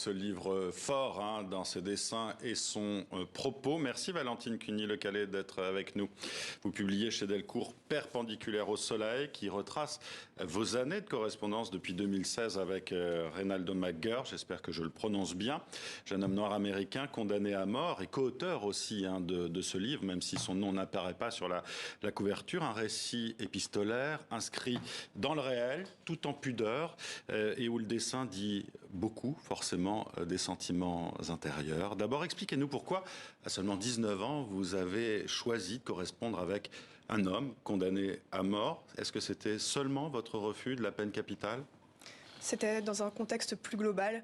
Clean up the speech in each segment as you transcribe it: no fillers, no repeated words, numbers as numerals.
ce livre fort dans ses dessins et son propos. Merci Valentine Cuny-Lecallet d'être avec nous. Vous publiez chez Delcourt Perpendiculaire au soleil, qui retrace vos années de correspondance depuis 2016 avec Reynaldo McGurk, j'espère que je le prononce bien, jeune homme noir américain condamné à mort et co-auteur aussi de ce livre, même si son nom n'apparaît pas sur la couverture. Un récit épistolaire inscrit dans le réel, tout en pudeur, et où le dessin dit beaucoup, forcément, des sentiments intérieurs. D'abord, expliquez-nous pourquoi, à seulement 19 ans, vous avez choisi de correspondre avec un homme condamné à mort. Est-ce que c'était seulement votre refus de la peine capitale ? C'était dans un contexte plus global.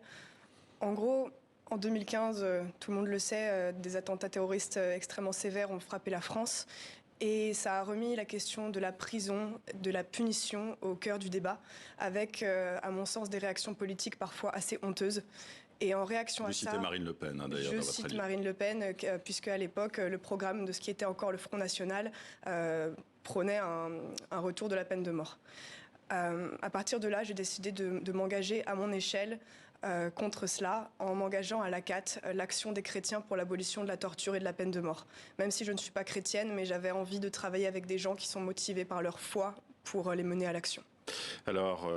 En gros, en 2015, tout le monde le sait, des attentats terroristes extrêmement sévères ont frappé la France. Et ça a remis la question de la prison, de la punition au cœur du débat, avec, à mon sens, des réactions politiques parfois assez honteuses. Et en réaction à ça... Vous citez Marine Le Pen, d'ailleurs, dans votre livre. Je cite Marine Le Pen, puisque à l'époque, le programme de ce qui était encore le Front National prônait un retour de la peine de mort. À partir de là, j'ai décidé de m'engager à mon échelle contre cela, en m'engageant à l'ACAT, l'Action des chrétiens pour l'abolition de la torture et de la peine de mort. Même si je ne suis pas chrétienne, mais j'avais envie de travailler avec des gens qui sont motivés par leur foi pour les mener à l'action. Alors,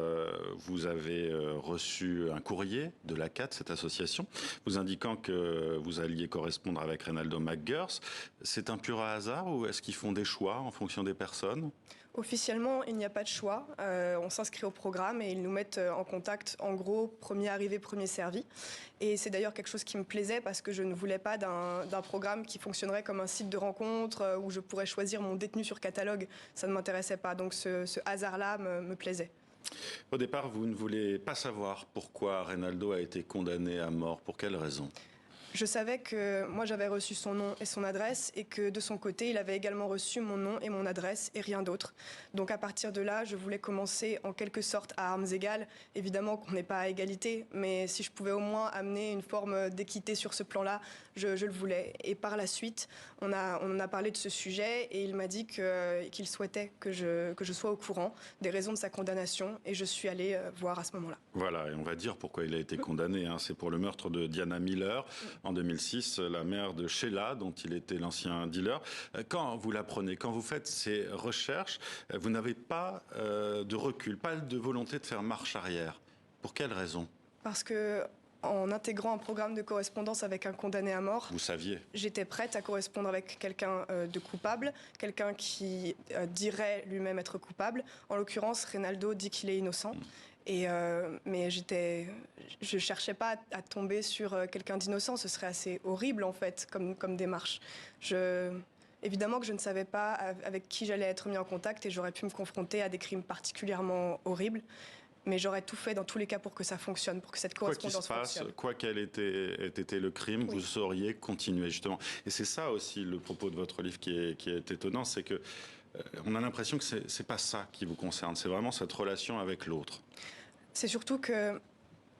vous avez reçu un courrier de l'ACAT, cette association, vous indiquant que vous alliez correspondre avec Reynaldo McGurk. C'est un pur hasard ou est-ce qu'ils font des choix en fonction des personnes ? Officiellement, il n'y a pas de choix. On s'inscrit au programme et ils nous mettent en contact, en gros, premier arrivé, premier servi. Et c'est d'ailleurs quelque chose qui me plaisait parce que je ne voulais pas d'un programme qui fonctionnerait comme un site de rencontre où je pourrais choisir mon détenu sur catalogue. Ça ne m'intéressait pas. Donc ce hasard-là me plaisait. Au départ, vous ne voulez pas savoir pourquoi Reynaldo a été condamné à mort. Pour quelle raison ? Je savais que moi j'avais reçu son nom et son adresse et que de son côté il avait également reçu mon nom et mon adresse et rien d'autre. Donc à partir de là je voulais commencer en quelque sorte à armes égales. Évidemment qu'on n'est pas à égalité, mais si je pouvais au moins amener une forme d'équité sur ce plan-là, je le voulais. Et par la suite on a parlé de ce sujet et il m'a dit qu'il souhaitait que je sois au courant des raisons de sa condamnation et je suis allée voir à ce moment-là. Voilà, et on va dire pourquoi il a été condamné. C'est pour le meurtre de Diana Miller. En 2006, la mère de Sheila, dont il était l'ancien dealer. Quand vous l'apprenez, quand vous faites ces recherches, vous n'avez pas de recul, pas de volonté de faire marche arrière. Pour quelle raison ? Parce que en intégrant un programme de correspondance avec un condamné à mort, vous saviez, j'étais prête à correspondre avec quelqu'un de coupable, quelqu'un qui dirait lui-même être coupable. En l'occurrence, Reynaldo dit qu'il est innocent. Mais je cherchais pas à tomber sur quelqu'un d'innocent, ce serait assez horrible en fait comme démarche. Évidemment que je ne savais pas avec qui j'allais être mis en contact et j'aurais pu me confronter à des crimes particulièrement horribles. Mais j'aurais tout fait dans tous les cas pour que ça fonctionne, pour que cette correspondance fonctionne. Quoi qu'elle ait été le crime, oui, vous sauriez continuer justement. Et c'est ça aussi le propos de votre livre qui est étonnant, c'est que on a l'impression que c'est pas ça qui vous concerne, c'est vraiment cette relation avec l'autre. C'est surtout que,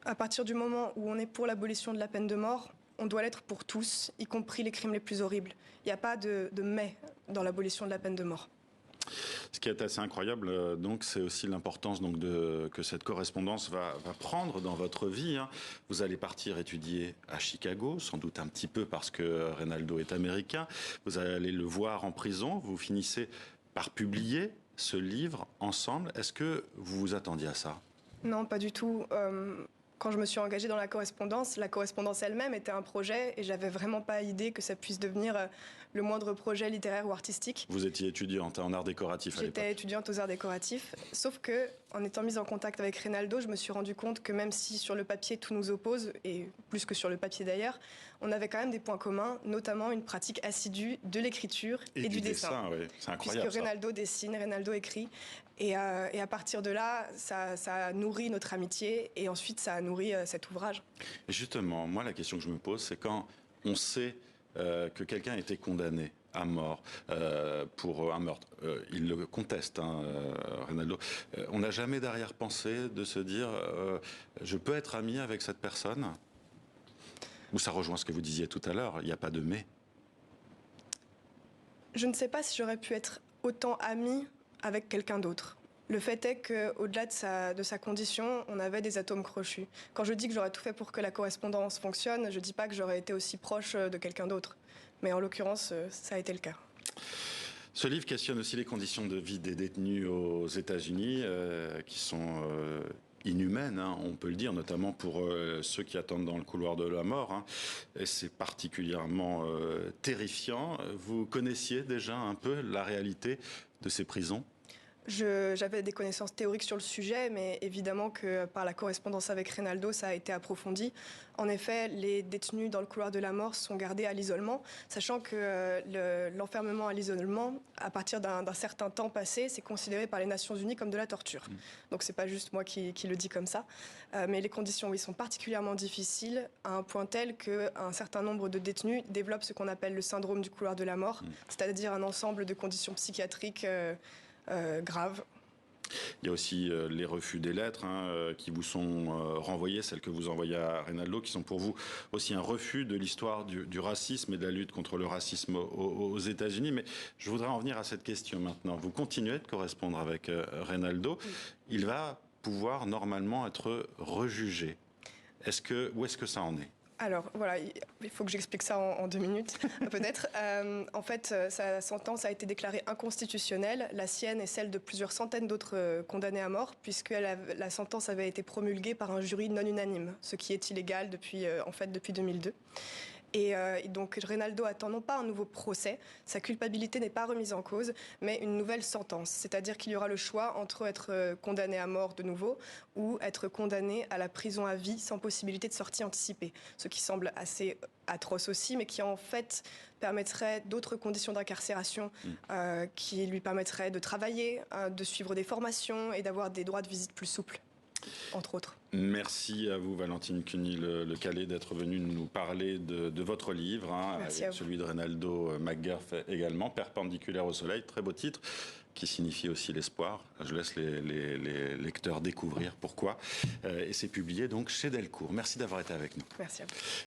à partir du moment où on est pour l'abolition de la peine de mort, on doit l'être pour tous, y compris les crimes les plus horribles. Il n'y a pas de mais dans l'abolition de la peine de mort. Ce qui est assez incroyable, donc, c'est aussi l'importance donc que cette correspondance va prendre dans votre vie. Vous allez partir étudier à Chicago, sans doute un petit peu parce que Reynaldo est américain. Vous allez le voir en prison. Vous finissez par publier ce livre ensemble. Est-ce que vous vous attendiez à ça ? Non, pas du tout. Quand je me suis engagée dans la correspondance elle-même était un projet et j'avais vraiment pas idée que ça puisse devenir le moindre projet littéraire ou artistique. Vous étiez étudiante en art décoratif à l'époque. J'étais étudiante aux arts décoratifs, sauf que en étant mise en contact avec Reynaldo, je me suis rendu compte que même si sur le papier tout nous oppose, et plus que sur le papier d'ailleurs, on avait quand même des points communs, notamment une pratique assidue de l'écriture et du dessin. Oui. C'est incroyable. Puisque Reynaldo dessine, Reynaldo écrit, et à partir de là, ça a nourri notre amitié et ensuite ça a nourri cet ouvrage. Et justement, moi la question que je me pose, c'est quand on sait que quelqu'un a été condamné à mort pour un meurtre. Il le conteste, Reynaldo. On n'a jamais d'arrière-pensée de se dire je peux être ami avec cette personne ? Ou ça rejoint ce que vous disiez tout à l'heure, il n'y a pas de mais. Je ne sais pas si j'aurais pu être autant amie avec quelqu'un d'autre. Le fait est qu'au-delà de sa condition, on avait des atomes crochus. Quand je dis que j'aurais tout fait pour que la correspondance fonctionne, je ne dis pas que j'aurais été aussi proche de quelqu'un d'autre. Mais en l'occurrence, ça a été le cas. Ce livre questionne aussi les conditions de vie des détenus aux États-Unis, qui sont inhumaines, hein, on peut le dire, notamment pour ceux qui attendent dans le couloir de la mort. Hein. Et c'est particulièrement terrifiant. Vous connaissiez déjà un peu la réalité de ces prisons ? J'avais des connaissances théoriques sur le sujet, mais évidemment que par la correspondance avec Reynaldo, ça a été approfondi. En effet, les détenus dans le couloir de la mort sont gardés à l'isolement, sachant que l'enfermement à l'isolement, à partir d'un certain temps passé, c'est considéré par les Nations Unies comme de la torture. Donc c'est pas juste moi qui le dis comme ça. Mais les conditions, oui, sont particulièrement difficiles, à un point tel qu'un certain nombre de détenus développent ce qu'on appelle le syndrome du couloir de la mort, c'est-à-dire un ensemble de conditions psychiatriques grave. Il y a aussi les refus des lettres qui vous sont renvoyées, celles que vous envoyez à Reynaldo, qui sont pour vous aussi un refus de l'histoire du racisme et de la lutte contre le racisme aux États-Unis. Mais je voudrais en venir à cette question maintenant. Vous continuez de correspondre avec Reynaldo. Oui. Il va pouvoir normalement être rejugé. Où est-ce que ça en est ? Alors voilà, il faut que j'explique ça en 2 minutes, peut-être. En fait, sa sentence a été déclarée inconstitutionnelle, la sienne et celle de plusieurs centaines d'autres condamnés à mort, puisque la sentence avait été promulguée par un jury non unanime, ce qui est illégal depuis 2002. Et donc Reynaldo attend non pas un nouveau procès, sa culpabilité n'est pas remise en cause, mais une nouvelle sentence. C'est-à-dire qu'il y aura le choix entre être condamné à mort de nouveau ou être condamné à la prison à vie sans possibilité de sortie anticipée. Ce qui semble assez atroce aussi, mais qui en fait permettrait d'autres conditions d'incarcération qui lui permettraient de travailler, de suivre des formations et d'avoir des droits de visite plus souples, entre autres. Merci à vous, Valentine Cuny-Le Calais, d'être venue nous parler de votre livre, avec celui de Reynaldo McGurk également, Perpendiculaire au soleil, très beau titre, qui signifie aussi l'espoir. Je laisse les lecteurs découvrir pourquoi. Et c'est publié donc chez Delcourt. Merci d'avoir été avec nous. Merci à vous.